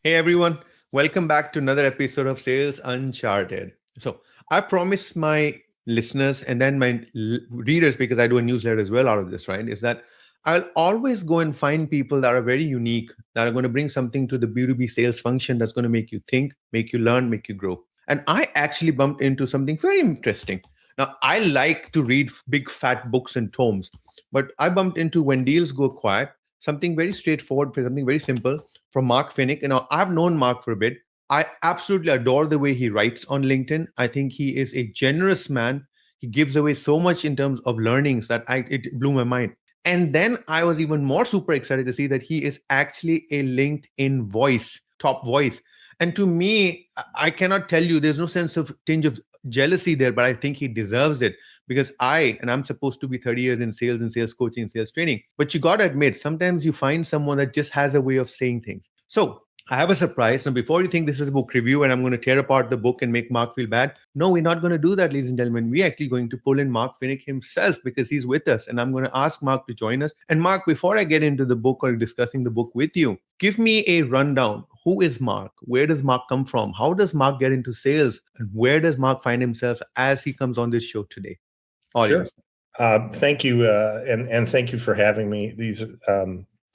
Hey everyone, welcome back to another episode of Sales Uncharted. So, I promised my listeners and then my readers, because I do a newsletter as well out of this, right? Is that I'll always go and find people that are very unique, that are going to bring something to the B2B sales function that's going to make you think, make you learn, make you grow. And I actually bumped into something very interesting. Now, I like to read big fat books and tomes, but I bumped into When Deals Go Quiet, something very straightforward, something very simple from Mark Phinick. I've known Mark for a bit. I absolutely adore the way he writes on LinkedIn. I think he is a generous man. He gives away so much in terms of learnings that it blew my mind. And then I was even more super excited to see that he is actually a LinkedIn voice, top voice. And to me, I cannot tell you, there's no sense of tinge of jealousy there, but I think he deserves it because I'm supposed to be 30 years in sales and sales coaching and sales training. But you got to admit, sometimes you find someone that just has a way of saying things. So I have a surprise. Now, before you think this is a book review and I'm going to tear apart the book and make Mark feel bad, no, we're not going to do that, ladies and gentlemen. We're actually going to pull in Mark Phinick himself because he's with us. And I'm going to ask Mark to join us. And Mark, before I get into the book or discussing the book with you, give me a rundown. Who is Mark? Where does Mark come from? How does Mark get into sales? And where does Mark find himself as he comes on this show today? All Sure. yours. Thank you, and thank you for having me.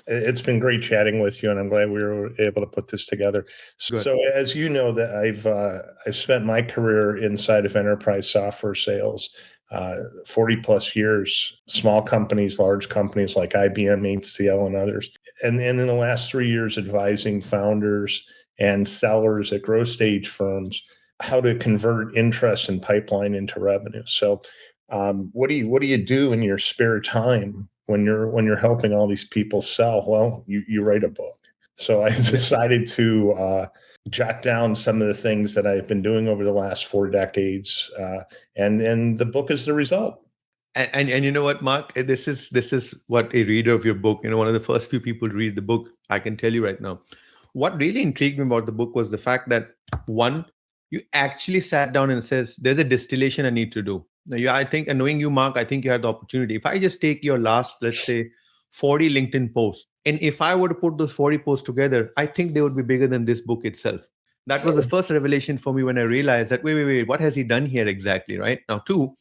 It's been great chatting with you, and I'm glad we were able to put this together. Good. So, as you know, that I've spent my career inside of enterprise software sales, 40 plus years, small companies, large companies like IBM, HCL, and others, and in the last 3 years, advising founders and sellers at growth stage firms how to convert interest and pipeline into revenue. So, what do you do in your spare time when you're helping all these people sell? Well, you write a book. So I decided to jot down some of the things that I've been doing over the last 4 decades, and the book is the result. And you know what, Mark? This is what a reader of your book, one of the first few people to read the book, I can tell you right now. What really intrigued me about the book was the fact that, one, you actually sat down and says, there's a distillation I need to do. Now, I think, and knowing you, Mark, I think you had the opportunity. If I just take your last, let's say, 40 LinkedIn posts, and if I were to put those 40 posts together, I think they would be bigger than this book itself. That was the first revelation for me when I realized that, wait, what has he done here exactly, right? Now, two,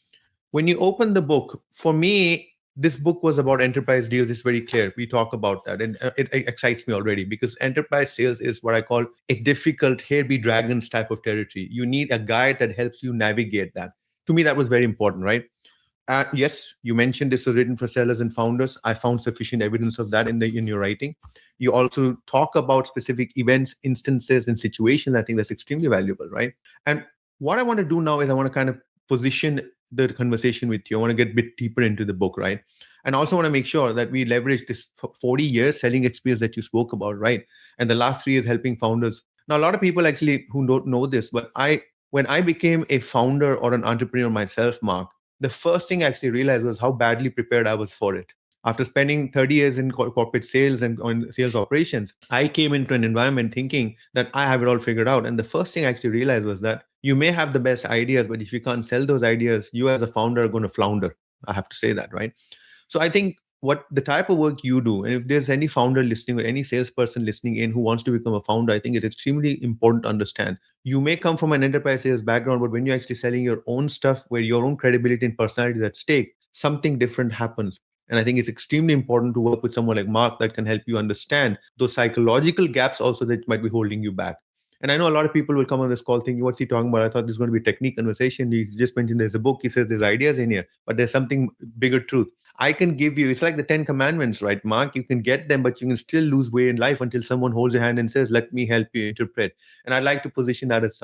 when you open the book, for me, this book was about enterprise deals. It's very clear. We talk about that, and it excites me already because enterprise sales is what I call a difficult hair be dragons type of territory. You need a guide that helps you navigate that. To me, that was very important, right? Yes, you mentioned this was written for sellers and founders. I found sufficient evidence of that in your writing. You also talk about specific events, instances, and situations. I think that's extremely valuable, right? And what I want to do now is I want to kind of position the conversation with you. I want to get a bit deeper into the book, right? And also want to make sure that we leverage this 40 years selling experience that you spoke about, right? And the last 3 years helping founders. Now, a lot of people actually who don't know this, but when I became a founder or an entrepreneur myself, Mark, the first thing I actually realized was how badly prepared I was for it. After spending 30 years in corporate sales and on sales operations, I came into an environment thinking that I have it all figured out. And the first thing I actually realized was that you may have the best ideas, but if you can't sell those ideas, you as a founder are going to flounder. I have to say that, right? So I think what the type of work you do, and if there's any founder listening or any salesperson listening in who wants to become a founder, I think it's extremely important to understand. You may come from an enterprise sales background, but when you're actually selling your own stuff where your own credibility and personality is at stake, something different happens. And I think it's extremely important to work with someone like Mark that can help you understand those psychological gaps also that might be holding you back. And I know a lot of people will come on this call thinking, what's he talking about? I thought this was going to be a technique conversation. He just mentioned there's a book. He says there's ideas in here, but there's something bigger truth. I can give you, it's like the 10 commandments, right, Mark? You can get them, but you can still lose way in life until someone holds your hand and says, let me help you interpret. And I'd like to position that as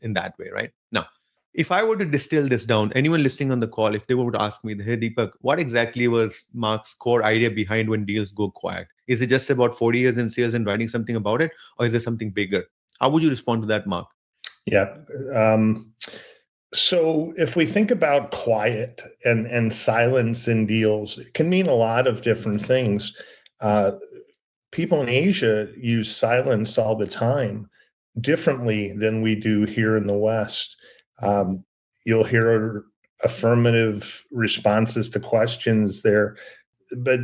in that way, right? Now, if I were to distill this down, anyone listening on the call, if they were to ask me, hey, Deepak, what exactly was Mark's core idea behind When Deals Go Quiet? Is it just about 40 years in sales and writing something about it? Or is there something bigger? How would you respond to that, Mark? Yeah. So if we think about quiet and silence in deals, it can mean a lot of different things. People in Asia use silence all the time differently than we do here in the West. You'll hear affirmative responses to questions there, but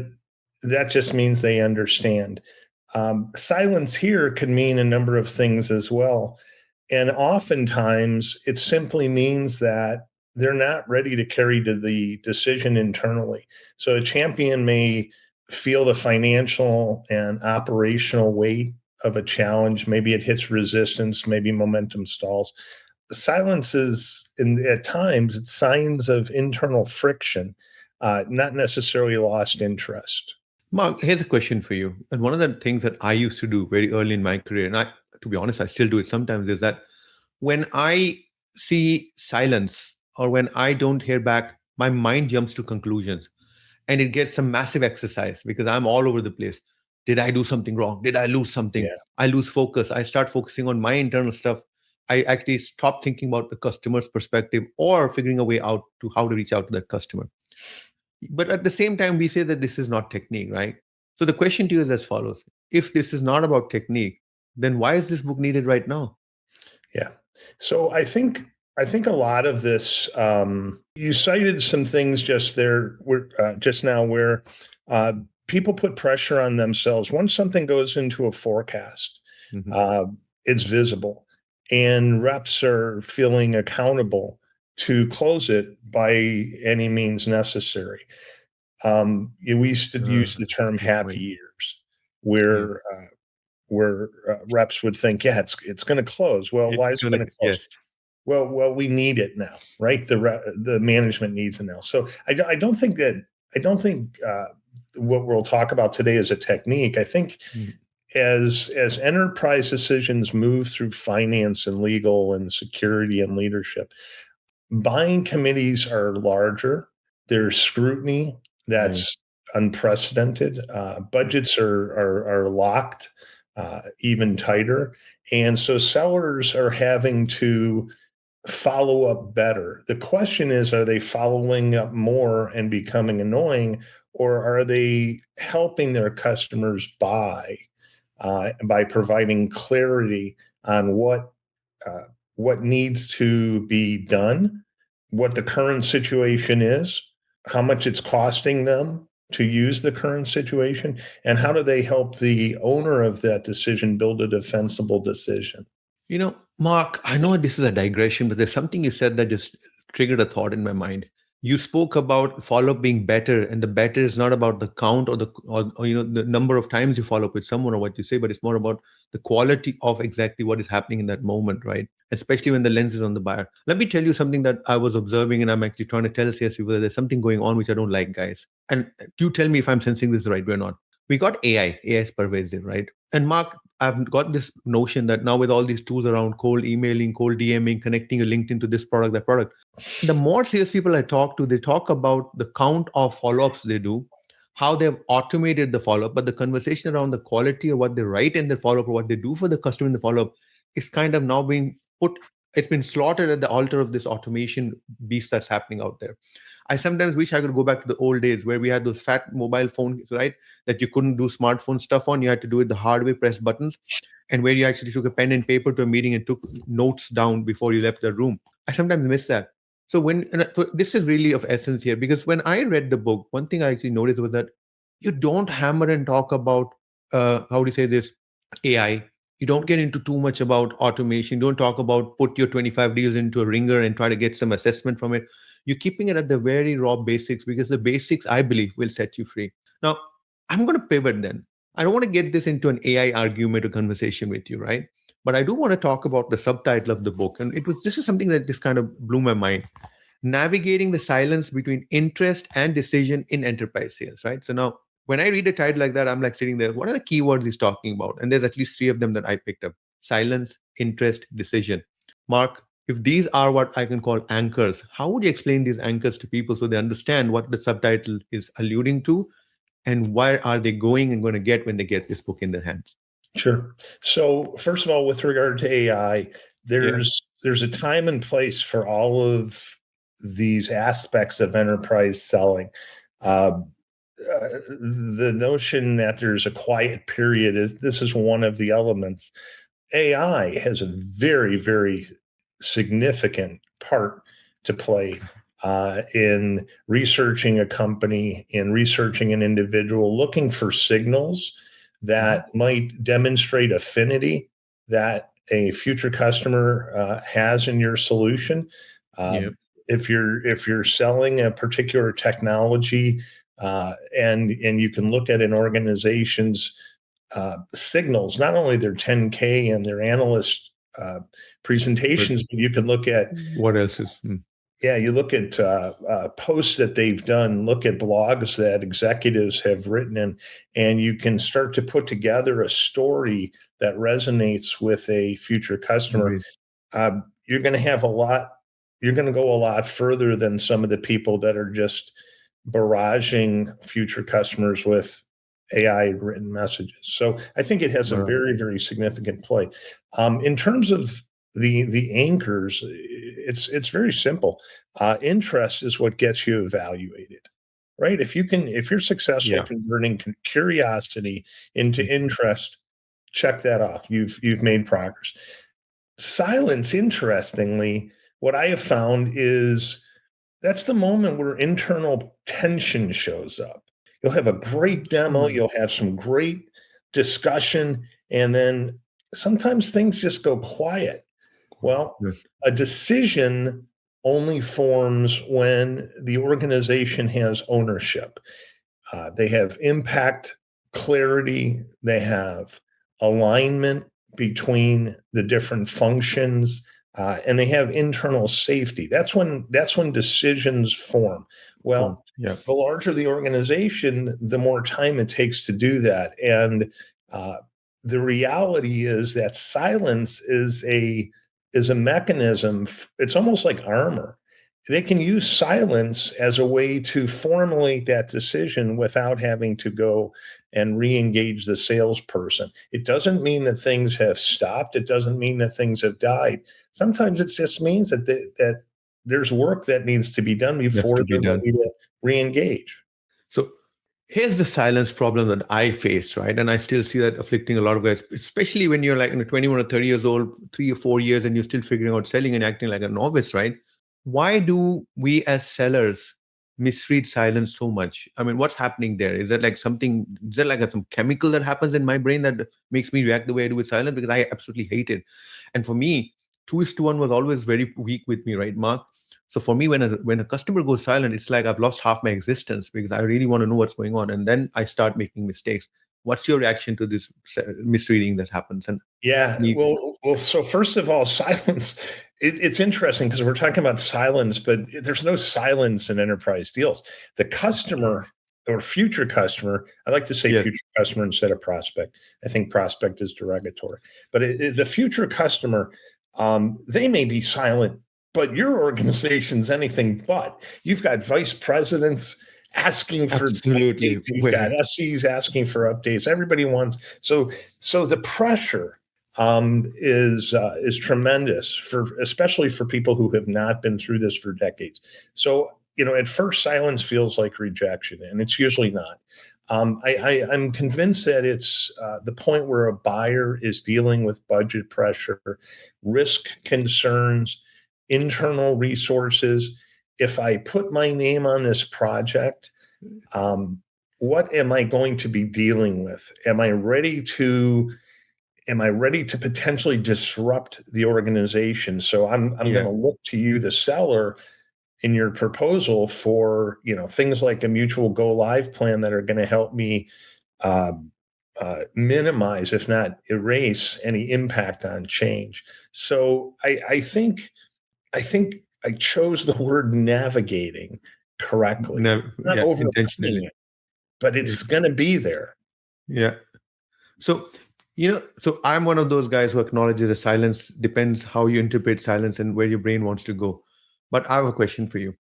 that just means they understand. Silence here can mean a number of things as well. And oftentimes it simply means that they're not ready to carry to the decision internally. So a champion may feel the financial and operational weight of a challenge. Maybe it hits resistance, maybe momentum stalls. Silence is, at times, it's signs of internal friction, not necessarily lost interest. Mark, here's a question for you. And one of the things that I used to do very early in my career, and to be honest, I still do it sometimes, is that when I see silence or when I don't hear back, my mind jumps to conclusions and it gets some massive exercise because I'm all over the place. Did I do something wrong? Did I lose something? Yeah. I lose focus. I start focusing on my internal stuff. I actually stop thinking about the customer's perspective or figuring a way out to how to reach out to that customer. But at the same time, we say that this is not technique, right? So the question to you is as follows. If this is not about technique, then why is this book needed right now? Yeah. So I think a lot of this. You cited some things just there, just now, where uh, people put pressure on themselves. Once something goes into a forecast, Mhm. uh, it's visible, and reps are feeling accountable to close it by any means necessary. We used to use the term Good happy point. years, Yeah. where reps would think, yeah, it's going to close. Well, It's why is it gonna, going to close? yes. Well, we need it now, right? The management needs it now. So I don't think what we'll talk about today is a technique. I think Mm. as enterprise decisions move through finance and legal and security and leadership, buying committees are larger. There's scrutiny Right. that's unprecedented. Budgets are locked even tighter, and so sellers are having to follow up better. The question is, are they following up more and becoming annoying, or are they helping their customers by providing clarity on uh, what needs to be done, what the current situation is, how much it's costing them to use the current situation, and how do they help the owner of that decision build a defensible decision? Mark, I know this is a digression, but there's something you said that just triggered a thought in my mind. You spoke about follow-up being better, and the better is not about the count or the number of times you follow up with someone or what you say, but it's more about the quality of exactly what is happening in that moment, right? Especially when the lens is on the buyer. Let me tell you something that I was observing, and I'm actually trying to tell sales people that there's something going on which I don't like, guys. And you tell me if I'm sensing this the right way or not. We got AI. AI is pervasive, right? And Mark, I've got this notion that now with all these tools around cold emailing, cold DMing, connecting a LinkedIn to this product, that product, the more salespeople I talk to, they talk about the count of follow-ups they do, how they've automated the follow-up, but the conversation around the quality of what they write in the follow-up or what they do for the customer in the follow-up is kind of now being put, it's been slaughtered at the altar of this automation beast that's happening out there. I sometimes wish I could go back to the old days where we had those fat mobile phones, right? That you couldn't do smartphone stuff on. You had to do it the hard way, press buttons, and where you actually took a pen and paper to a meeting and took notes down before you left the room. I sometimes miss that. So this is really of essence here because when I read the book, one thing I actually noticed was that you don't hammer and talk about how do you say this AI. You don't get into too much about automation. You don't talk about put your 25 deals into a ringer and try to get some assessment from it. You're keeping it at the very raw basics because the basics, I believe, will set you free. Now, I'm going to pivot then. I don't want to get this into an AI argument or conversation with you, right? But I do want to talk about the subtitle of the book. And this is something that just kind of blew my mind. Navigating the silence between interest and decision in enterprise sales, right? So now when I read a title like that, I'm like sitting there, what are the keywords he's talking about? And there's at least three of them that I picked up: silence, interest, decision. Mark, if these are what I can call anchors, how would you explain these anchors to people so they understand what the subtitle is alluding to and where are they going and going to get when they get this book in their hands? Sure. So first of all, with regard to AI, Yeah. there's a time and place for all of these aspects of enterprise selling. Uh, the notion that there's a quiet period is this is one of the elements. AI has a very significant part to play in researching a company, in researching an individual, looking for signals that might demonstrate affinity that a future customer has in your solution. Yeah. If you're selling a particular technology, and you can look at an organization's signals, not only their 10K and their analyst But presentations, but you can look at what else is? you look at posts that they've done, look at blogs that executives have written, and you can start to put together a story that resonates with a future customer. Great. You're going to have a lot. You're going to go a lot further than some of the people that are just barraging future customers with AI written messages. So I think it has a Wow. very, very significant play. In terms of the anchors, it's very simple. Interest is what gets you evaluated, right? If you're successful Yeah. converting curiosity into Mm. interest, check that off. You've made progress. Silence, interestingly, what I have found is that's the moment where internal tension shows up. You'll have a great demo, Mm. you'll have some great discussion, and then sometimes things just go quiet. Well, Good. a decision only forms when the organization has ownership. They have impact, clarity, they have alignment between the different functions, and they have internal safety. That's when decisions form. Form. Well, Yeah. the larger the organization, the more time it takes to do that. And uh, the reality is that silence is a mechanism. It's almost like armor. They can use silence as a way to formulate that decision without having to go and re-engage the salesperson. It doesn't mean that things have stopped. It doesn't mean that things have died. Sometimes it just means that there's work that needs to be done That's before to be they're done. ready to re-engage. So here's the silence problem that I face, right? And I still see that afflicting a lot of guys, especially when you're like 21 or 30 years old, 3 or 4 years, and you're still figuring out selling and acting like a novice, right? Why do we as sellers misread silence so much? I mean, what's happening there? Is that like something, is there like some chemical that happens in my brain that makes me react the way I do with silence? Because I absolutely hate it. And for me, 2:1 was always very weak with me, right, Mark? So for me, when a customer goes silent, it's like I've lost half my existence because I really want to know what's going on, and then I start making mistakes. What's your reaction to this misreading that happens? And Yeah. me, Well. So first of all, silence. It's interesting because we're talking about silence, but there's no silence in enterprise deals. The customer or future customer, I like to say yes, future customer instead of prospect. I think prospect is derogatory, but the future customer, they may be silent, but your organization's anything but. You've got vice presidents asking for absolutely. updates. You've got SEs asking for updates. Everybody wants so the pressure is tremendous for especially for people who have not been through this for decades. So at first silence feels like rejection, and it's usually not. I'm convinced that it's the point where a buyer is dealing with budget pressure, risk concerns, internal resources. If I put my name on this project, um, what am I going to be dealing with? Am I ready to potentially disrupt the organization? So I'm going Yeah, to look to you, the seller, in your proposal for things like a mutual go live plan that are going to help me uh, minimize, if not erase, any impact on change. So I think I chose the word navigating correctly. Not yeah, overcoming intentionally. it, but Yeah. it's going to be there. Yeah. So, so I'm one of those guys who acknowledges the silence depends how you interpret silence and where your brain wants to go. But I have a question for you.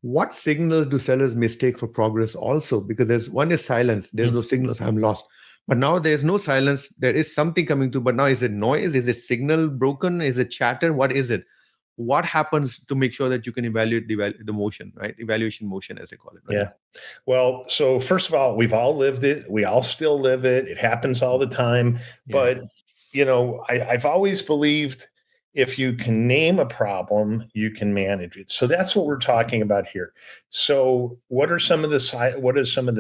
What signals do sellers mistake for progress also? Because there's one is silence, there's no signals, I'm lost. But now there's no silence, there is something coming through. But now is it noise? Is it signal broken? Is it chatter? What is it? What happens to make sure that you can evaluate the motion, right? Evaluation motion, as they call it, right? Yeah. Well, so first of all, we've all lived it. We all still live it. It happens all the time. Yeah. But, I've always believed if you can name a problem, you can manage it. So that's what we're talking about here. So what are some of the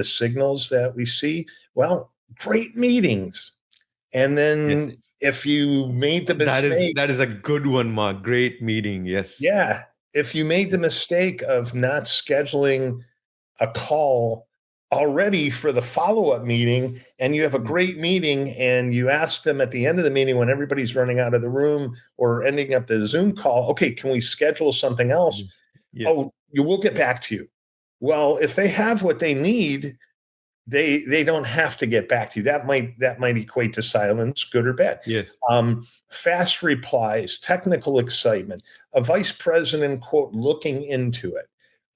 signals that we see? Well, great meetings. And Yes. then if you made the mistake, That is a good one, Mark. Great meeting. Yes. yeah, if you made the mistake of not scheduling a call already for the follow-up meeting, and you have a great meeting and you ask them at the end of the meeting when everybody's running out of the room or ending up the Zoom call, okay, can we schedule something else? Yes. Oh, you will get back to you. Well, if they have what they need, they don't have to get back to you. That might equate to silence, good or bad. Yes. Fast replies, technical excitement, a vice president quote looking into it.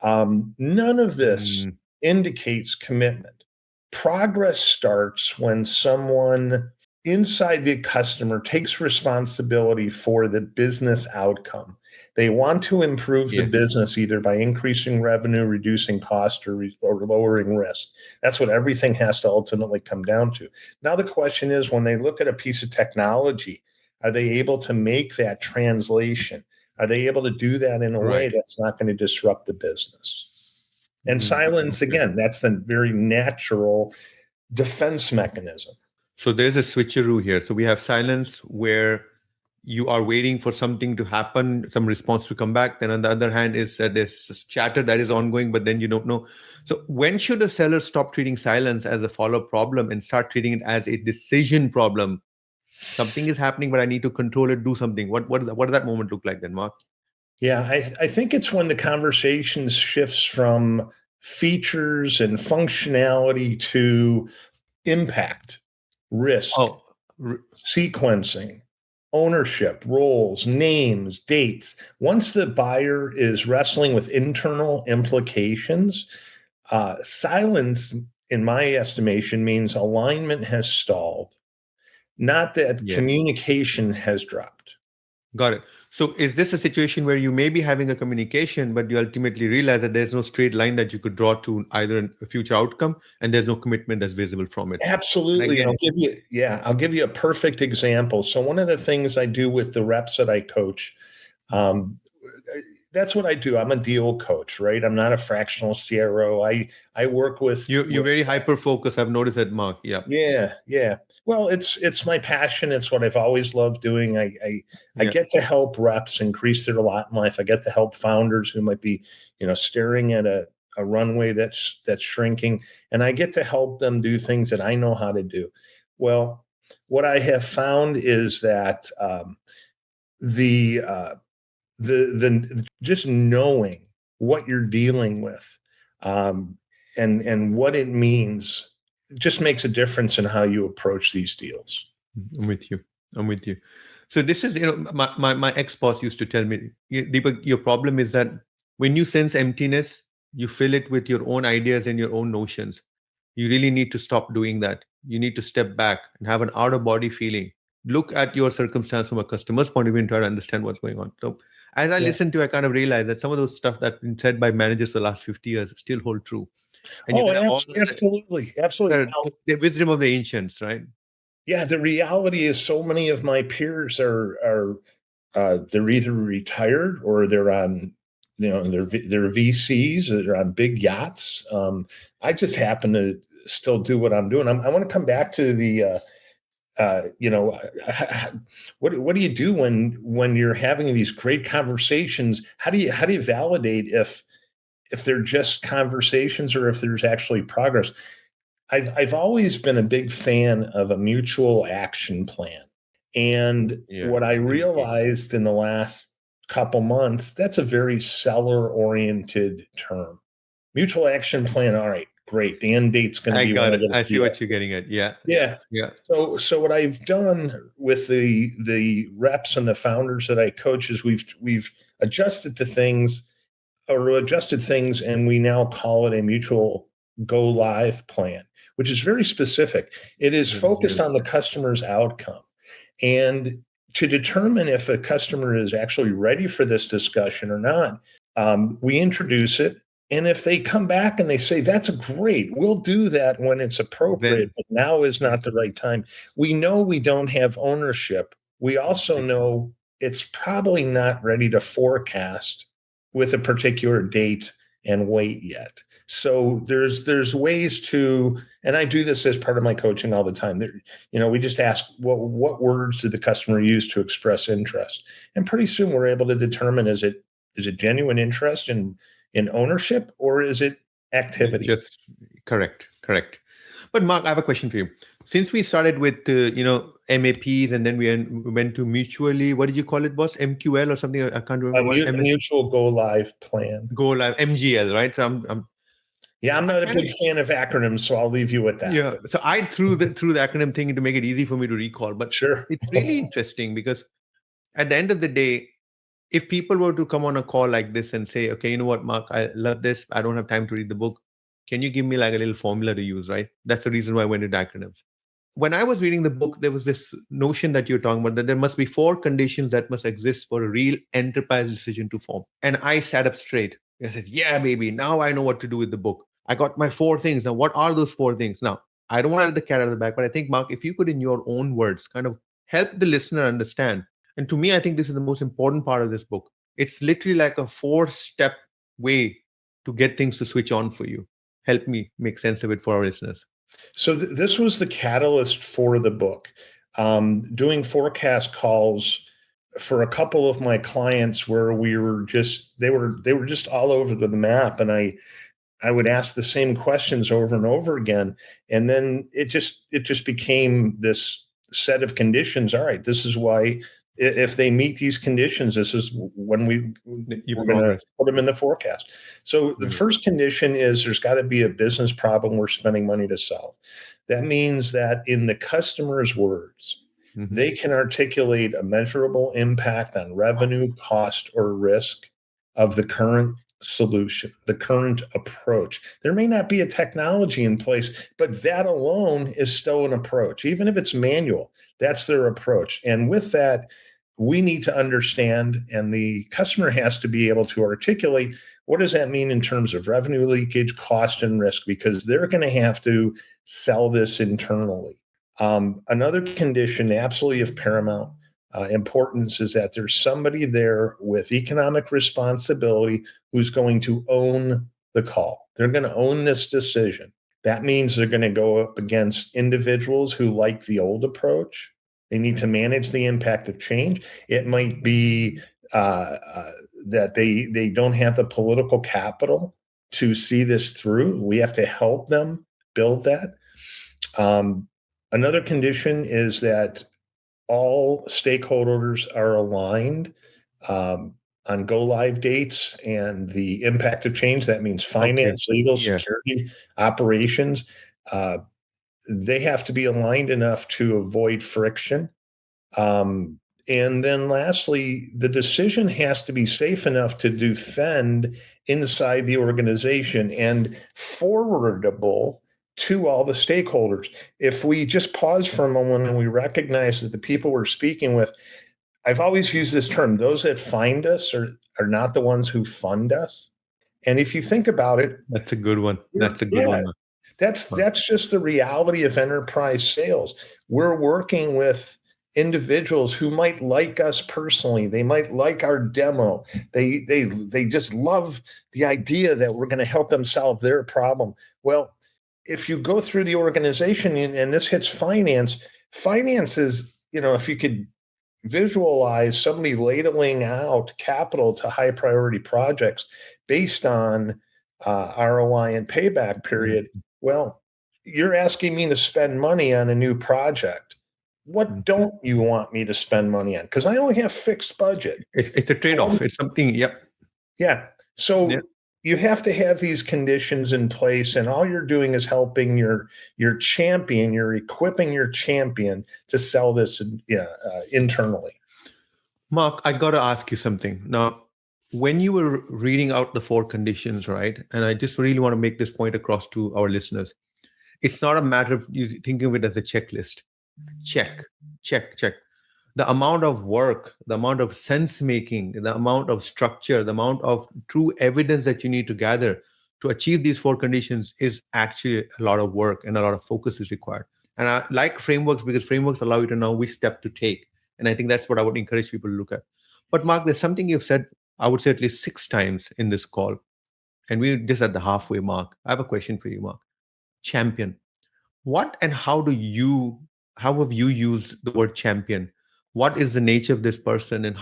None of this Mm, indicates commitment. Progress starts when someone inside the customer takes responsibility for the business outcome. They want to improve the yes. business either by increasing revenue, reducing cost, or lowering risk. That's what everything has to ultimately come down to. Now, the question is when they look at a piece of technology, are they able to make that translation? Are they able to do that in a way Right. that's not going to disrupt the business? And silence, Okay. again, that's the very natural defense mechanism. So there's a switcheroo here. So we have silence where you are waiting for something to happen, some response to come back. Then on the other hand is that there's chatter that is ongoing, but then you don't know. So when should a seller stop treating silence as a follow-up problem and start treating it as a decision problem? Something is happening, but I need to control it, do something. What does that moment look like then, Mark? Yeah, I think it's when the conversation shifts from features and functionality to impact, risk, Oh, r- sequencing, ownership, roles, names, dates. Once the buyer is wrestling with internal implications, silence, in my estimation, means alignment has stalled, not that yes. communication has dropped. Got it. So is this a situation where you may be having a communication, but you ultimately realize that there's no straight line that you could draw to either a future outcome, and there's no commitment that's visible from it? And Absolutely. And again, I'll give you a perfect example. So one of the things I do with the reps that I coach, um, that's what I do. I'm a deal coach, right? I'm not a fractional CRO. I work you're with very hyper focused. I've noticed that, Mark. Yeah. yeah, yeah. Well, it's my passion. It's what I've always loved doing. I Yeah. get to help reps increase their lot in life. I get to help founders who might be, staring at a runway that's shrinking, and I get to help them do things that I know how to do. Well, what I have found is that the the just knowing what you're dealing with, um, and what it means just makes a difference in how you approach these deals. I'm with you. I'm with you. So this is, my ex-boss used to tell me, Deepak, your problem is that when you sense emptiness, you fill it with your own ideas and your own notions. You really need to stop doing that. You need to step back and have an out of body feeling. Look at your circumstance from a customer's point of view and try to understand what's going on. So as I Yeah. listen to, I kind of realize that some of those stuff that's been said by managers for the last 50 years still hold true. And you Oh, can have all absolutely, absolutely. the wisdom of the ancients, right? Yeah, the reality is so many of my peers are they're either retired or they're on, they're VCs, they're on big yachts. I just happen to still do what I'm doing. I want to come back to the what do you do when you're having these great conversations? How do you validate if they're just conversations or if there's actually progress? I've always been a big fan of a mutual action plan. And Yeah, what I indeed. realized in the last couple months, that's a very seller oriented term. Mutual action plan. All right, great. The end date's going to I be when got I it. get a I see PO. what you're getting at. Yeah, yeah, Yeah. yeah. So what I've done with the reps and the founders that I coach is we've adjusted things, and we now call it a mutual go live plan, which is very specific. It is That is focused really on the customer's outcome. And to determine if a customer is actually ready for this discussion or not, we introduce it. And if they come back and they say, that's great, we'll do that when it's appropriate, then but now is not the right time. We know we don't have ownership. We also know it's probably not ready to forecast with a particular date and wait yet. So there's ways to, and I do this as part of my coaching all the time. We just ask what words did the customer use to express interest, and pretty soon we're able to determine is it genuine interest in ownership, or is it activity? Just correct. But Mark, I have a question for you. Since we started with MAPs, and then we went to mutually, what did you call it, boss? MQL or something? I can't remember what. Mutual go live plan. Go live, MGL, right? So I'm not a big fan of acronyms, so I'll leave you with that. Yeah. So I threw the acronym thing to make it easy for me to recall. But sure, it's really interesting because at the end of the day, if people were to come on a call like this and say, okay, you know what, Mark, I love this. I don't have time to read the book. Can you give me like a little formula to use, right? That's the reason why I went into acronyms. When I was reading the book, there was this notion that you're talking about, that there must be 4 conditions that must exist for a real enterprise decision to form. And I sat up straight. I said, yeah, baby, now I know what to do with the book. I got my 4 things. Now, what are those 4 things? Now, I don't want to let the cat out of the bag, but I think, Mark, if you could, in your own words, kind of help the listener understand. And to me, I think this is the most important part of this book. It's literally like a 4-step way to get things to switch on for you. Help me make sense of it for our listeners. So this was the catalyst for the book. Doing forecast calls for a couple of my clients where they were just all over the map, and I would ask the same questions over and over again, and then it just became this set of conditions. All right, this is why. If they meet these conditions, this is when we're going to put them in the forecast. So the first condition is there's got to be a business problem we're spending money to solve. That means that in the customer's words, they can articulate a measurable impact on revenue, cost, or risk of the current solution, the current approach. There may not be a technology in place, but that alone is still an approach. Even if it's manual, that's their approach. And with that, we need to understand, and the customer has to be able to articulate, what does that mean in terms of revenue leakage, cost, and risk, because they're going to have to sell this internally. Another condition, absolutely of paramount importance, is that there's somebody there with economic responsibility who's going to own the call. They're going to own this decision. That means they're going to go up against individuals who like the old approach. They need to manage the impact of change. It might be that they don't have the political capital to see this through. We have to help them build that. Another condition is that all stakeholders are aligned on go live dates and the impact of change. That means finance, legal, security, operations. They have to be aligned enough to avoid friction. And then lastly, the decision has to be safe enough to defend inside the organization and forwardable to all the stakeholders. If we just pause for a moment and we recognize that the people we're speaking with, I've always used this term, those that find us are not the ones who fund us. And if you think about it, that's a good one. That's a good one. That's just the reality of enterprise sales. We're working with individuals who might like us personally. They might like our demo. They just love the idea that we're going to help them solve their problem. Well, if you go through the organization, and this hits finance is, if you could visualize somebody ladling out capital to high priority projects based on ROI and payback period. Well, you're asking me to spend money on a new project. What don't you want me to spend money on? Because I only have fixed budget. It's a trade-off. It's something. Yep. Yeah. So you have to have these conditions in place, and all you're doing is helping your champion. You're equipping your champion to sell this internally. Mark, I got to ask you something now. When you were reading out the 4 conditions, right? And I just really want to make this point across to our listeners. It's not a matter of you thinking of it as a checklist. Check. The amount of work, the amount of sense making, the amount of structure, the amount of true evidence that you need to gather to achieve these 4 conditions is actually a lot of work, and a lot of focus is required. And I like frameworks because frameworks allow you to know which step to take. And I think that's what I would encourage people to look at. But Mark, there's something you've said, I would say at least 6 times in this call. and we're just at the halfway mark. I have a question for you, Mark. Champion. What and how have you used the word champion? What is the nature of this person, and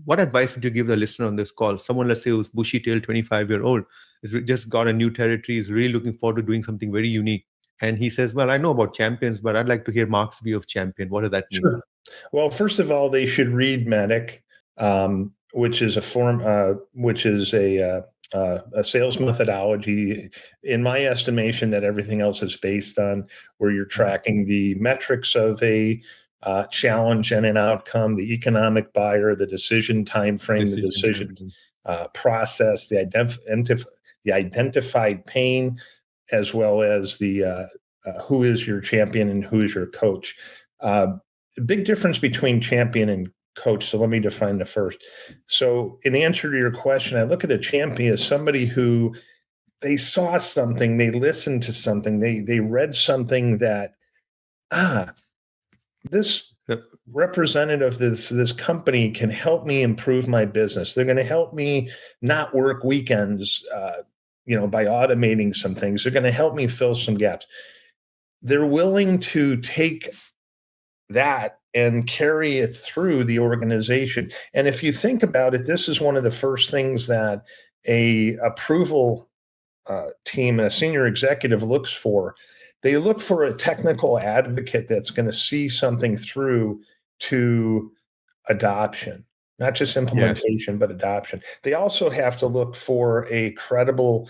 what advice would you give the listener on this call? Someone, let's say, who's bushy tailed 25-year-old, just got a new territory, is really looking forward to doing something very unique. And he says, well, I know about champions, but I'd like to hear Mark's view of champion. What does that mean? Sure. Well, first of all, they should read Medic, which is a sales methodology, in my estimation, that everything else is based on, where you're tracking the metrics of a challenge and an outcome, the economic buyer, the decision time frame, the decision process, the identified pain, as well as the who is your champion and who is your coach. Big difference between champion and coach. So let me define the first. So in answer to your question, I look at a champion as somebody who, they saw something, they listened to something, they read something that, this representative, this company can help me improve my business. They're going to help me not work weekends, by automating some things. They're going to help me fill some gaps. They're willing to take that and carry it through the organization. And if you think about it, this is one of the first things that a approval team and a senior executive looks for. They look for a technical advocate that's going to see something through to adoption, not just implementation, but adoption. They also have to look for a credible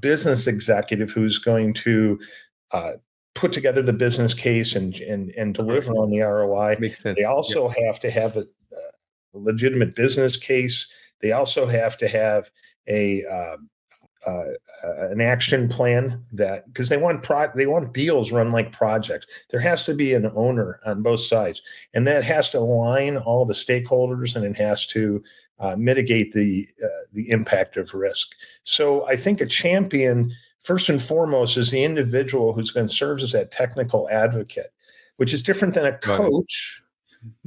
business executive who's going to put together the business case and deliver on the ROI. They also have to have a legitimate business case. They also have to have an action plan, that because they want deals run like projects. There has to be an owner on both sides, and that has to align all the stakeholders, and it has to mitigate the impact of risk. So I think a champion, first and foremost, is the individual who's going to serve as that technical advocate, which is different than a coach.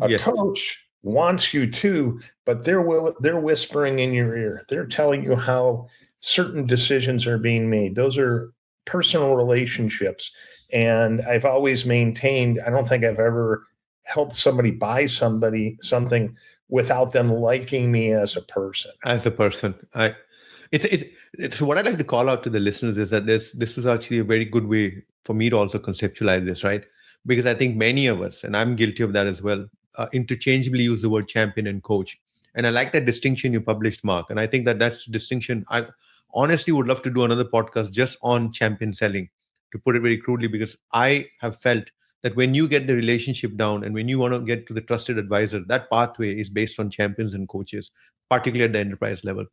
A coach wants you to, but they're whispering in your ear. They're telling you how certain decisions are being made. Those are personal relationships. And I've always maintained, I don't think I've ever helped somebody buy something without them liking me as a person. It's what I'd like to call out to the listeners is that this was actually a very good way for me to also conceptualize this, right? Because I think many of us, and I'm guilty of that as well, interchangeably use the word champion and coach. And I like that distinction you published, Mark. And I think that's distinction. I honestly would love to do another podcast just on champion selling, to put it very crudely, because I have felt that when you get the relationship down and when you want to get to the trusted advisor, that pathway is based on champions and coaches, particularly at the enterprise level.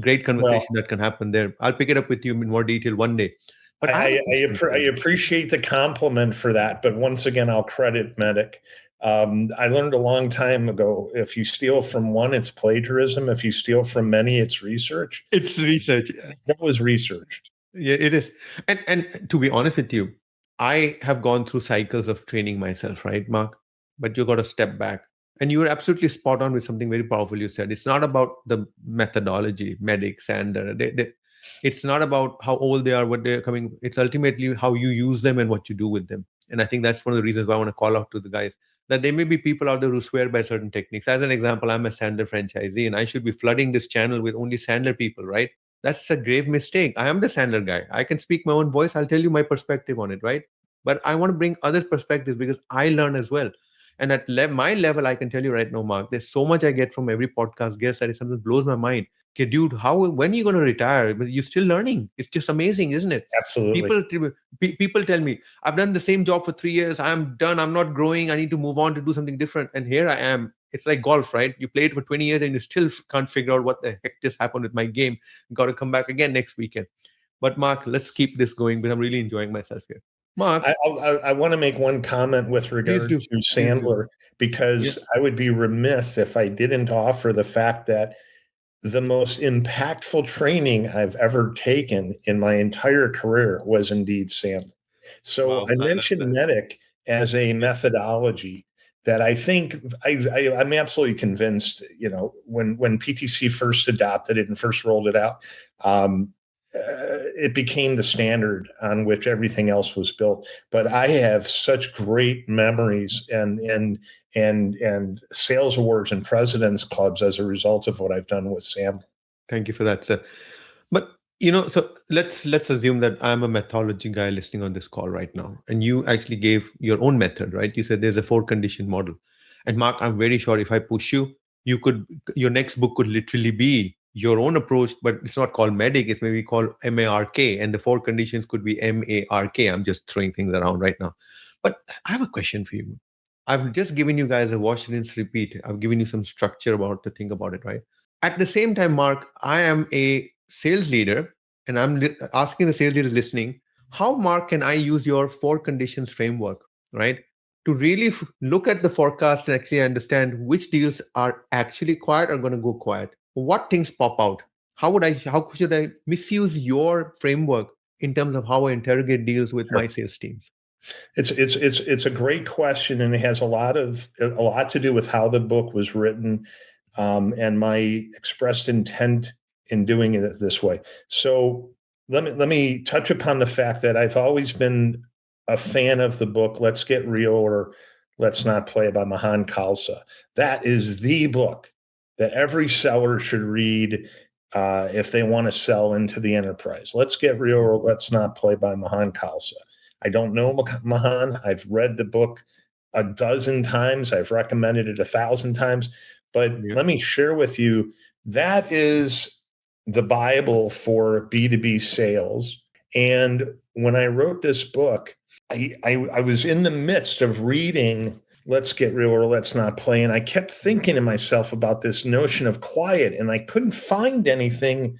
Great conversation that can happen there. I'll pick it up with you in more detail one day. But I appreciate the compliment for that. But once again, I'll credit Medic. I learned a long time ago, if you steal from one, it's plagiarism. If you steal from many, it's research. It's research. That was researched. Yeah, it is. And to be honest with you, I have gone through cycles of training myself, right, Mark? But you got to step back. And you were absolutely spot on with something very powerful you said. It's not about the methodology, Medic, Sander. It's not about how old they are, what they're coming. It's ultimately how you use them and what you do with them. And I think that's one of the reasons why I want to call out to the guys, that there may be people out there who swear by certain techniques. As an example, I'm a Sandler franchisee and I should be flooding this channel with only Sandler people, right? That's a grave mistake. I am the Sandler guy. I can speak my own voice. I'll tell you my perspective on it, right? But I want to bring other perspectives because I learn as well. And at my level, I can tell you right now, Mark, there's so much I get from every podcast guest that it sometimes blows my mind. Okay, dude, when are you going to retire? But you're still learning. It's just amazing, isn't it? Absolutely. People tell me, I've done the same job for 3 years. I'm done. I'm not growing. I need to move on to do something different. And here I am. It's like golf, right? You play it for 20 years and you still can't figure out what the heck just happened with my game. Got to come back again next weekend. But Mark, let's keep this going because I'm really enjoying myself here. Mark, I want to make one comment with regard to Sandler, because I would be remiss if I didn't offer the fact that the most impactful training I've ever taken in my entire career was indeed Sandler. So I mentioned Medic as a methodology. that I think I'm absolutely convinced, when PTC first adopted it and first rolled it out, it became the standard on which everything else was built. But I have such great memories and sales awards and presidents clubs as a result of what I've done with Sam. Thank you for that, sir. But so let's assume that I'm a methodology guy listening on this call right now, and you actually gave your own method, right? You said there's a 4 condition model. And Mark, I'm very sure if I push you, your next book could literally be your own approach, but it's not called medic, it's maybe called MARK, and the 4 conditions could be MARK. I'm just throwing things around right now. But I have a question for you. I've just given you guys a wash, rinse, repeat. I've given you some structure about to think about it, right? At the same time, Mark, I am a sales leader, and I'm asking the sales leaders listening, how, Mark, can I use your 4 conditions framework, right, to really look at the forecast and actually understand which deals are actually quiet or going to go quiet? What things pop out? How should I misuse your framework in terms of how I interrogate deals with my sales teams? It's a great question, and it has a lot to do with how the book was written, and my expressed intent in doing it this way. So let me touch upon the fact that I've always been a fan of the book Let's Get Real, or Let's Not Play by Mahan Khalsa. That is the book that every seller should read if they want to sell into the enterprise. Let's Get Real, or Let's Not Play by Mahan Khalsa. I don't know Mahan. I've read the book a dozen times. I've recommended it 1,000 times. But let me share with you, that is the Bible for B2B sales. And when I wrote this book, I was in the midst of reading Let's Get Real, or Let's Not Play. And I kept thinking to myself about this notion of quiet, and I couldn't find anything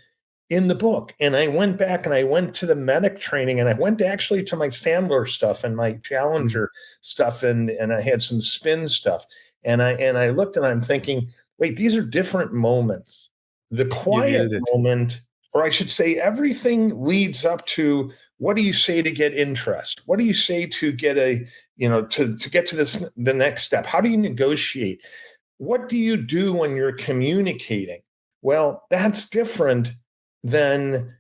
in the book. And I went back and I went to the medic training, and I went actually to my Sandler stuff and my Challenger stuff, and I had some spin stuff. And I looked, and I'm thinking, wait, these are different moments. The quiet moment, or I should say, everything leads up to, what do you say to get interest? What do you say to get to get to the next step? How do you negotiate? What do you do when you're communicating? Well, that's different than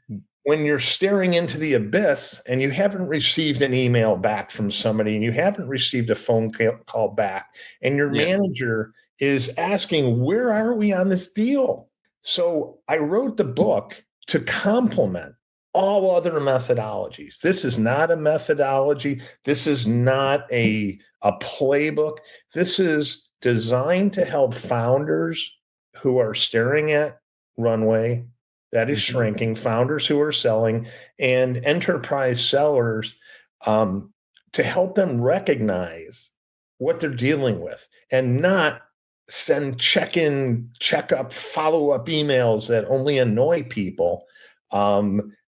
when you're staring into the abyss and you haven't received an email back from somebody, and you haven't received a phone call back, and your manager is asking, where are we on this deal? So I wrote the book to complement all other methodologies. This is not a methodology. This is not a playbook. This is designed to help founders who are staring at runway that is shrinking, founders who are selling, and enterprise sellers, to help them recognize what they're dealing with, and not send check-in, check-up, follow-up emails that only annoy people.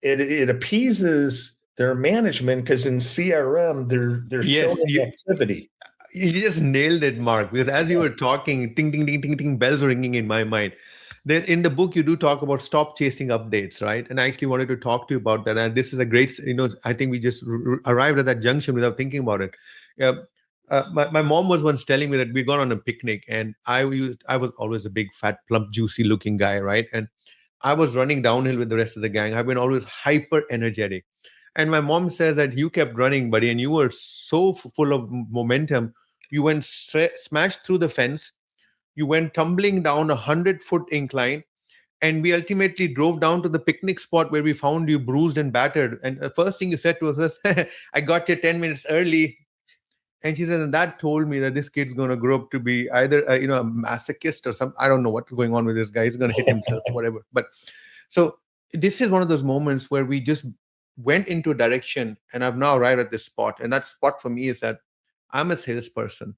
It appeases their management, because in CRM they're showing activity. You just nailed it, Mark, because as you were talking, ting, ting, ting, ting, ting, bells were ringing in my mind. Then in the book, you do talk about stop chasing updates, right? And I actually wanted to talk to you about that. And this is a great, I think we just arrived at that junction without thinking about it. My mom was once telling me that we gone on a picnic, and I was always a big, fat, plump, juicy looking guy, right? And I was running downhill with the rest of the gang. I've been always hyper energetic. And my mom says that you kept running, buddy, and you were so full of momentum. You went smashed through the fence. You went tumbling down 100-foot incline, and we ultimately drove down to the picnic spot where we found you bruised and battered. And the first thing you said to us was, I got you 10 minutes early. And she said, and that told me that this kid's going to grow up to be either a masochist or some, I don't know what's going on with this guy. He's going to hit himself or whatever. But so this is one of those moments where we just went into a direction, and I've now arrived at this spot. And that spot for me is that I'm a salesperson,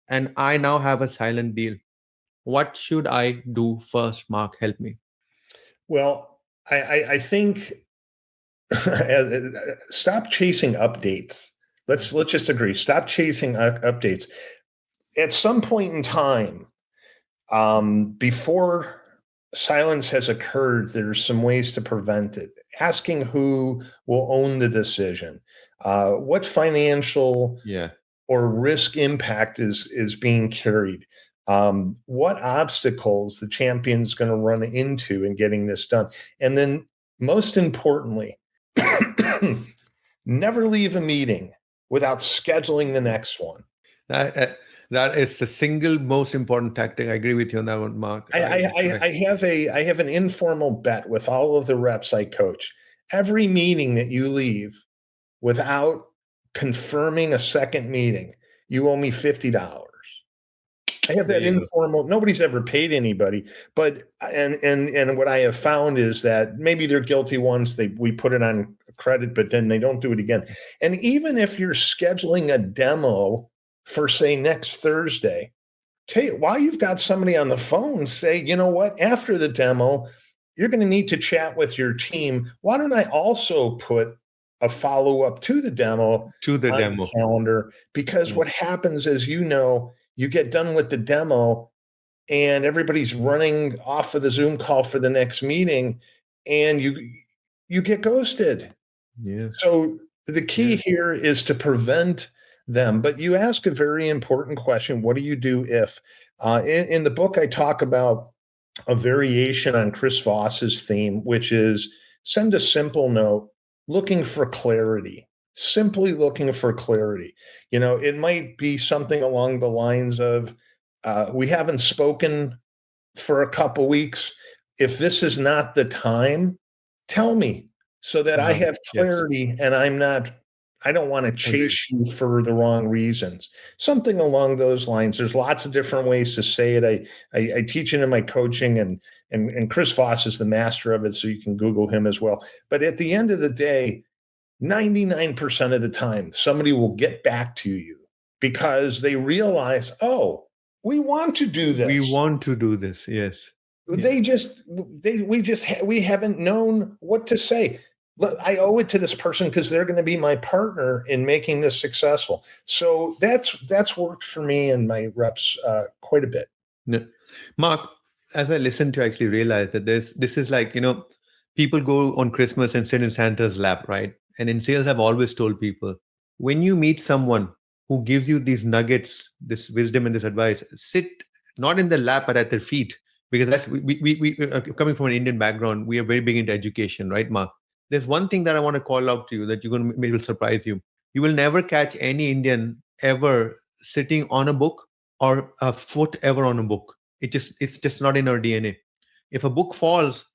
and I now have a silent deal. What should I do first, Mark? Help me. Well, I think stop chasing updates. Let's just agree. Stop chasing updates. At some point in time, before silence has occurred, there's some ways to prevent it. Asking who will own the decision. What financial or risk impact is being carried. What obstacles the champion's going to run into in getting this done. And then most importantly, never leave a meeting without scheduling the next one. That is the single most important tactic. I agree with you on that one, Mark. I have an informal bet with all of the reps I coach. Every meeting that you leave without confirming a second meeting, you owe me $50. I have that informal. Nobody's ever paid anybody, but and what I have found is that maybe they're guilty once. We put it on credit, but then they don't do it again. And even if you're scheduling a demo for, say, next Thursday, while you've got somebody on the phone, say, you know what? After the demo, you're going to need to chat with your team. Why don't I also put a follow-up to the demo on the calendar? Because what happens is, you get done with the demo and everybody's running off of the Zoom call for the next meeting, and you get ghosted. Yeah. So the key here is to prevent them. But you ask a very important question. What do you do if? In the book, I talk about a variation on Chris Voss's theme, which is send a simple note looking for clarity. Simply looking for clarity. It might be something along the lines of, we haven't spoken for a couple weeks. If this is not the time, tell me so that I have clarity and I don't want to chase you for the wrong reasons. Something along those lines. There's lots of different ways to say it. I teach it in my coaching, and Chris Voss is the master of it, so you can Google him as well. But at the end of the day, 99% of the time, somebody will get back to you because they realize, oh, we want to do this. We want to do this. Yes. We haven't known what to say. Look, I owe it to this person because they're going to be my partner in making this successful. So that's worked for me and my reps quite a bit. Yeah. Mark, as I listened to actually realize that this is like, people go on Christmas and sit in Santa's lap, right? And in sales, I've always told people, when you meet someone who gives you these nuggets, this wisdom and this advice, sit not in their lap, but at their feet. Because that's, we coming from an Indian background, we are very big into education, right, Mark? There's one thing that I want to call out to you that you're going to maybe surprise you. You will never catch any Indian ever sitting on a book or a foot ever on a book. It's just not in our DNA. If a book falls,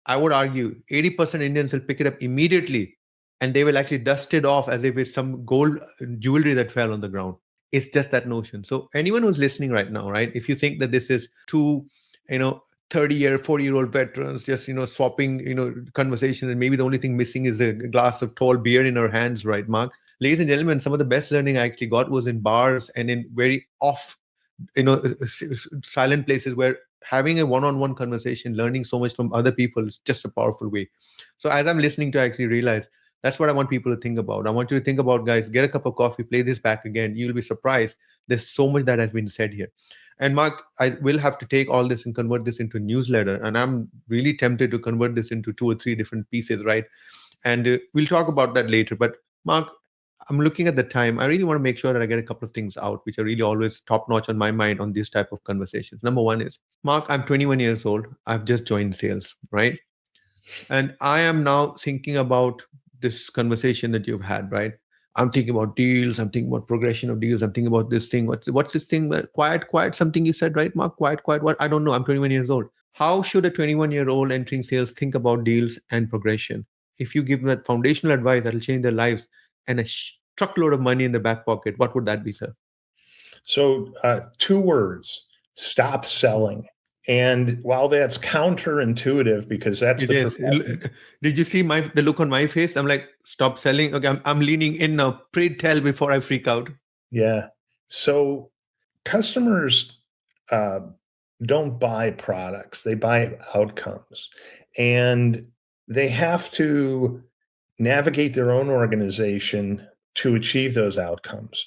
I would argue 80% Indians will pick it up immediately and they will actually dust it off as if it's some gold jewelry that fell on the ground. It's just that notion. So anyone who's listening right now, right, if you think that this is two, 30-year, 40-year-old veterans just, swapping, conversations, and maybe the only thing missing is a glass of tall beer in our hands, right, Mark? Ladies and gentlemen, some of the best learning I actually got was in bars and in very off, silent places where having a one-on-one conversation, learning so much from other people is just a powerful way. So as I'm listening to, I actually realize that's what I want people to think about. I want you to think about, guys, get a cup of coffee, play this back again. You'll be surprised. There's so much that has been said here. And Mark, I will have to take all this and convert this into a newsletter. And I'm really tempted to convert this into 2 or 3 different pieces, right? And we'll talk about that later. But Mark, I'm looking at the time. I really want to make sure that I get a couple of things out, which are really always top notch on my mind on this type of conversations. Number one is, Mark, I'm 21 years old. I've just joined sales, right? And I am now thinking about this conversation that you've had, right? I'm thinking about deals. I'm thinking about progression of deals. I'm thinking about this thing. What's this thing? Quiet, something you said, right, Mark? Quiet, what? I don't know. I'm 21 years old. How should a 21-year-old entering sales think about deals and progression? If you give them that foundational advice that'll change their lives and a truckload of money in the back pocket, what would that be, sir? So 2 words: stop selling. And while that's counterintuitive, because that's Did you see the look on my face? I'm like, stop selling. Okay, I'm leaning in now. Pray tell before I freak out. Yeah. So customers don't buy products; they buy outcomes, and they have to navigate their own organization to achieve those outcomes.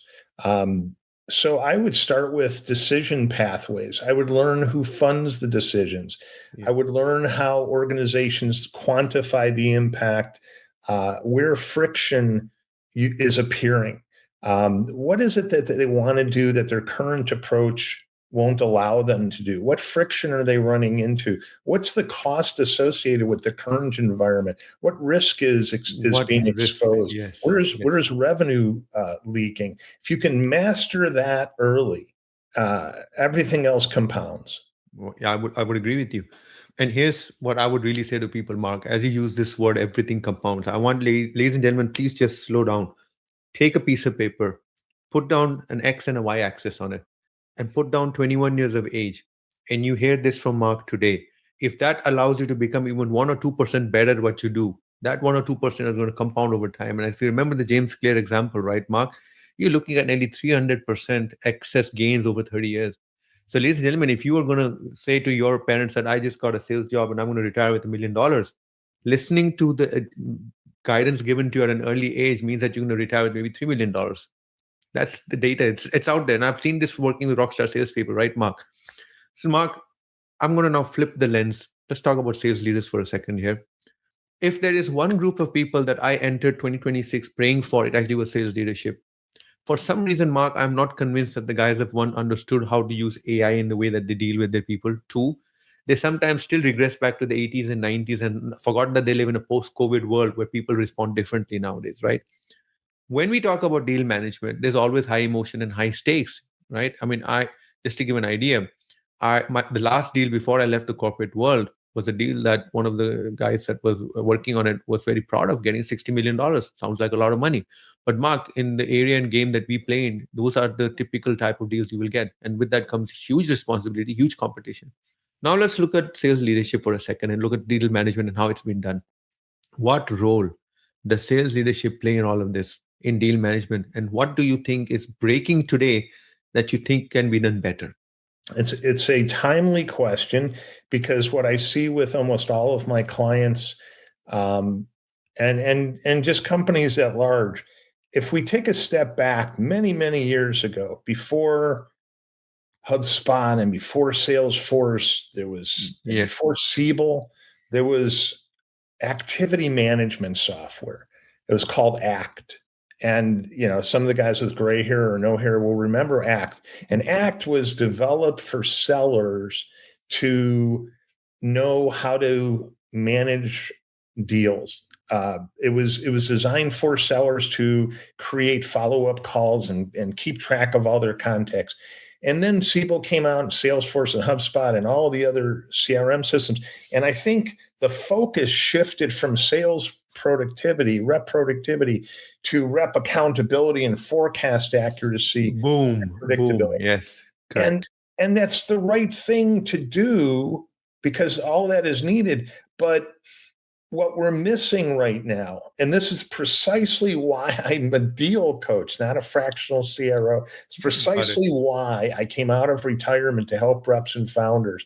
So I would start with decision pathways. I would learn who funds the decisions. Yeah. I would learn how organizations quantify the impact, where friction is appearing. What is it that they want to do that their current approach won't allow them to do? What friction are they running into? What's the cost associated with the current environment? What risk is What being risk? exposed? Yes, yes. Where is revenue leaking? If you can master that early, everything else compounds. Yeah, I would agree with you. And here's what I would really say to people, Mark. As you use this word, everything compounds. I want, ladies and gentlemen, please just slow down. Take a piece of paper, put down an X and a Y axis on it, and put down 21 years of age. And you hear this from Mark today. If that allows you to become even 1 or 2% better at what you do, that 1 or 2% is going to compound over time. And if you remember the James Clear example, right, Mark, you're looking at nearly 300% excess gains over 30 years. So, ladies and gentlemen, if you are going to say to your parents that I just got a sales job and I'm going to retire with $1 million, listening to the guidance given to you at an early age means that you're going to retire with maybe $3 million. That's the data. It's out there, and I've seen this working with rockstar salespeople, right, Mark? So, Mark, I'm going to now flip the lens. Let's talk about sales leaders for a second here. If there is one group of people that I entered 2026 praying for, it actually was sales leadership. For some reason, Mark, I'm not convinced that the guys have one understood how to use AI in the way that they deal with their people. Two, they sometimes still regress back to the 80s and 90s and forgot that they live in a post-COVID world where people respond differently nowadays, right? When we talk about deal management, there's always high emotion and high stakes, right? I mean, I just to give an idea, the last deal before I left the corporate world was a deal that one of the guys that was working on it was very proud of getting $60 million. Sounds like a lot of money, but Mark, in the area and game that we play in, those are the typical type of deals you will get, and with that comes huge responsibility, huge competition. Now let's look at sales leadership for a second and look at deal management and how it's been done. What role does sales leadership play in all of this in deal management? And what do you think is breaking today that you think can be done better? It's a timely question because what I see with almost all of my clients, and just companies at large, if we take a step back many years ago, before HubSpot and before Salesforce, and Yes. before Siebel, there was activity management software. It was called ACT. And some of the guys with gray hair or no hair will remember ACT. And ACT was developed for sellers to know how to manage deals. It was designed for sellers to create follow-up calls and keep track of all their contacts. And then Siebel came out, and Salesforce and HubSpot and all the other CRM systems. And I think the focus shifted from sales productivity, rep productivity, to rep accountability and forecast accuracy and Boom, boom. predictability. Yes, And correct. and that's the right thing to do because all that is needed. But what we're missing right now, and this is precisely why I'm a deal coach, not a fractional CRO. It's Got it. precisely why I came out of retirement to help reps and founders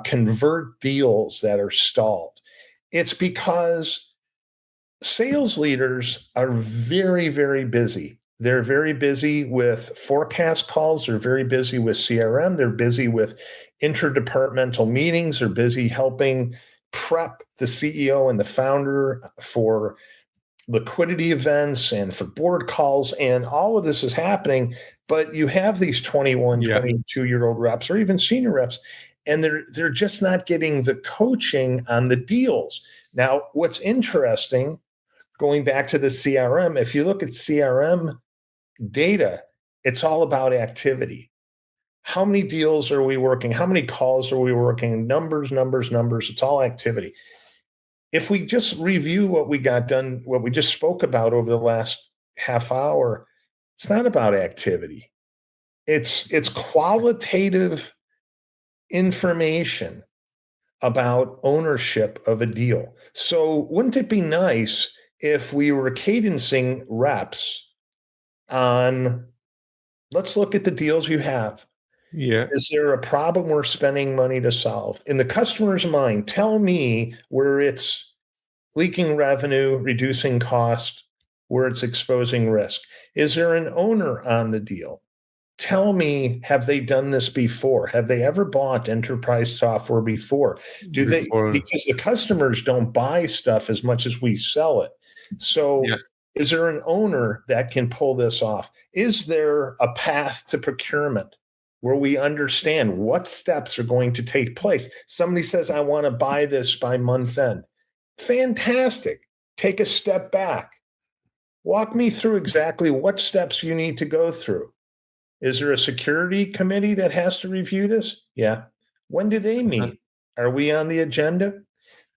convert deals that are stalled. It's because sales leaders are very busy. They're very busy with forecast calls. They're very busy with CRM. They're busy with interdepartmental meetings. They're busy helping prep the CEO and the founder for liquidity events and for board calls. And all of this is happening. But you have these 21, Yeah. 22-year-old reps or even senior reps, and they're just not getting the coaching on the deals. Now, what's interesting, going back to the CRM, if you look at CRM data, it's all about activity. How many deals are we working? How many calls are we working? Numbers. It's all activity. If we just review what we got done, what we just spoke about over the last half hour, it's not about activity. It's qualitative information about ownership of a deal. So wouldn't it be nice if we were cadencing reps on, let's look at the deals you have. Yeah. Is there a problem we're spending money to solve? In the customer's mind, tell me where it's leaking revenue, reducing cost, where it's exposing risk. Is there an owner on the deal? Tell me, have they done this before? Have they ever bought enterprise software before? Do they? Before. Because the customers don't buy stuff as much as we sell it. So Yeah. Is there an owner that can pull this off? Is there a path to procurement where we understand what steps are going to take place? Somebody says, I want to buy this by month end. Fantastic. Take a step back. Walk me through exactly what steps you need to go through. Is there a security committee that has to review this? Yeah. When do they meet? Are we on the agenda?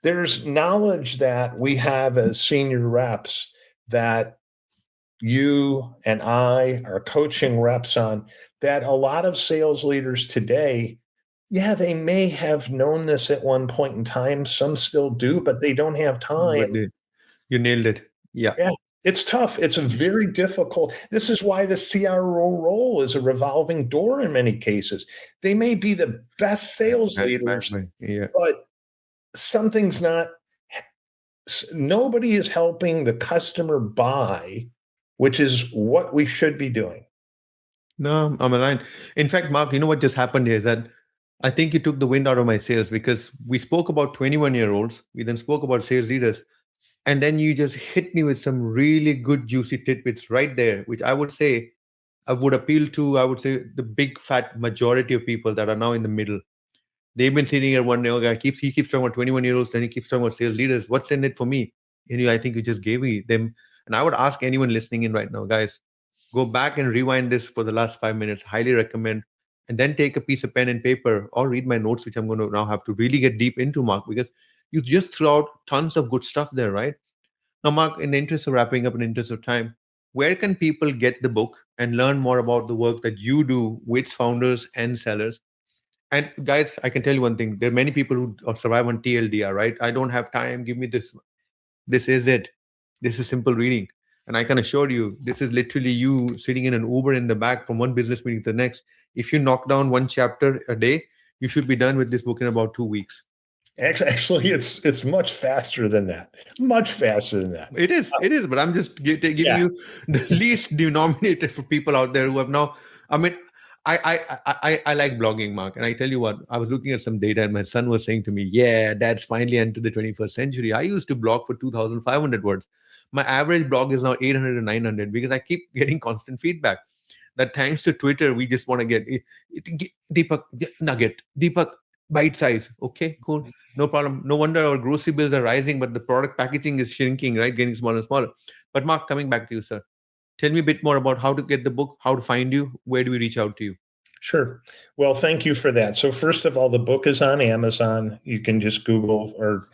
There's knowledge that we have as senior reps that you and I are coaching reps on, that a lot of sales leaders today, yeah, they may have known this at one point in time. Some still do, but they don't have But time. you nailed it. Yeah. Yeah, it's tough. It's a very difficult. This is why the CRO role is a revolving door in many cases. They may be the best sales leaders, Yeah. but something's not, nobody is helping the customer buy, which is what we should be doing. No, I'm aligned. In fact, Mark, you know what just happened here is that I think you took the wind out of my sails because we spoke about 21-year-olds. We then spoke about sales leaders. And then you just hit me with some really good, juicy tidbits right there, which I would say I would appeal to, I would say, the big fat majority of people that are now in the middle. They've been sitting here one day, okay, he keeps talking about 21-year-olds, then he keeps talking about sales leaders. What's in it for me? I think you just gave me them. And I would ask anyone listening in right now, guys, go back and rewind this for the last 5 minutes. Highly recommend. And then take a piece of pen and paper or read my notes, which I'm going to now have to really get deep into, Mark, because you just threw out tons of good stuff there, right? Now, Mark, in the interest of wrapping up, in the interest of time, where can people get the book and learn more about the work that you do with founders and sellers? And guys, I can tell you one thing: there are many people who survive on TLDR, right? I don't have time. Give me this. This is it. This is simple reading. And I can assure you, this is literally you sitting in an Uber in the back from one business meeting to the next. If you knock down one chapter a day, you should be done with this book in about 2 weeks. Actually, it's much faster than that. Much faster than that. It is. But I'm just giving you the least denominator for people out there who have now. I mean, I like blogging, Mark, and I tell you what. I was looking at some data, and my son was saying to me, "Yeah, Dad's finally entered the 21st century." I used to blog for 2,500 words. My average blog is now 800 to 900 because I keep getting constant feedback. That thanks to Twitter, we just want to get Deepak nugget, Deepak bite size. Okay, cool. No problem. No wonder our grocery bills are rising, but the product packaging is shrinking, right? Getting smaller and smaller. But Mark, coming back to you, sir. Tell me a bit more about how to get the book, how to find you, where do we reach out to you? Sure. Well, thank you for that. So first of all, the book is on Amazon. You can just Google or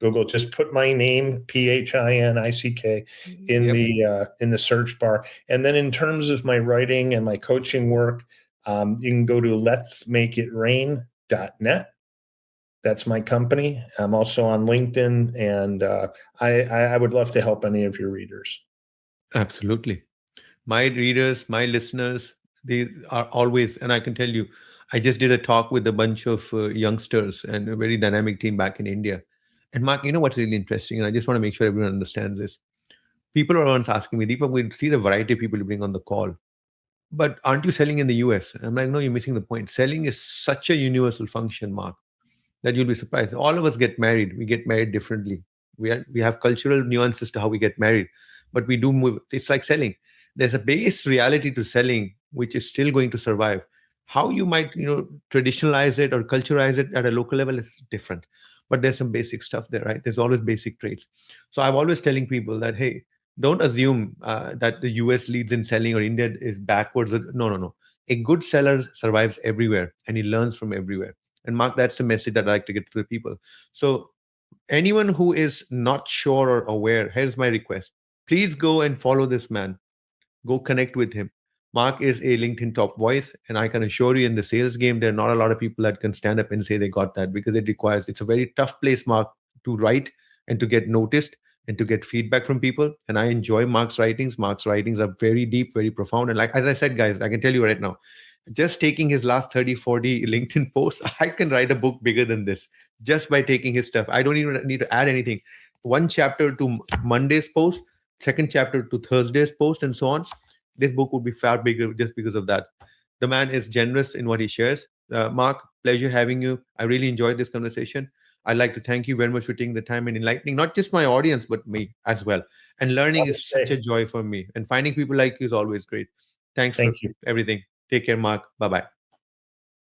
Google, just put my name, Phinick, in the search bar. And then in terms of my writing and my coaching work, you can go to letsmakeitrain.net. That's my company. I'm also on LinkedIn, and I would love to help any of your readers. Absolutely. My readers, my listeners, they are always, and I can tell you, I just did a talk with a bunch of youngsters and a very dynamic team back in India. And Mark, you know what's really interesting? And I just want to make sure everyone understands this. People are once asking me, Deepak, we see the variety of people you bring on the call, but aren't you selling in the US? And I'm like, no, you're missing the point. Selling is such a universal function, Mark, that you'll be surprised. All of us get married. We get married differently. We have cultural nuances to how we get married, but we do move. It's like selling. There's a base reality to selling, which is still going to survive. How you might, traditionalize it or culturalize it at a local level is different. But there's some basic stuff there, right? There's always basic traits. So I'm always telling people that, hey, don't assume that the US leads in selling or India is backwards. No, no, no. A good seller survives everywhere and he learns from everywhere. And Mark, that's the message that I like to get to the people. So anyone who is not sure or aware, here's my request. Please go and follow this man. Go connect with him. Mark is a LinkedIn top voice, and I can assure you in the sales game, there are not a lot of people that can stand up and say they got that because it's a very tough place, Mark, to write and to get noticed and to get feedback from people. And I enjoy Mark's writings. Mark's writings are very deep, very profound. And like, as I said, guys, I can tell you right now, just taking his last 30, 40 LinkedIn posts, I can write a book bigger than this just by taking his stuff. I don't even need to add anything. One chapter to Monday's post, second chapter to Thursday's post, and so on. This book would be far bigger just because of that. The man is generous in what he shares. Mark, pleasure having you. I really enjoyed this conversation. I'd like to thank you very much for taking the time and enlightening not just my audience, but me as well. And learning is such a Namaste. joy for me. And finding people like you is always great. Thanks for Thank you. everything. Take care, Mark. Bye bye.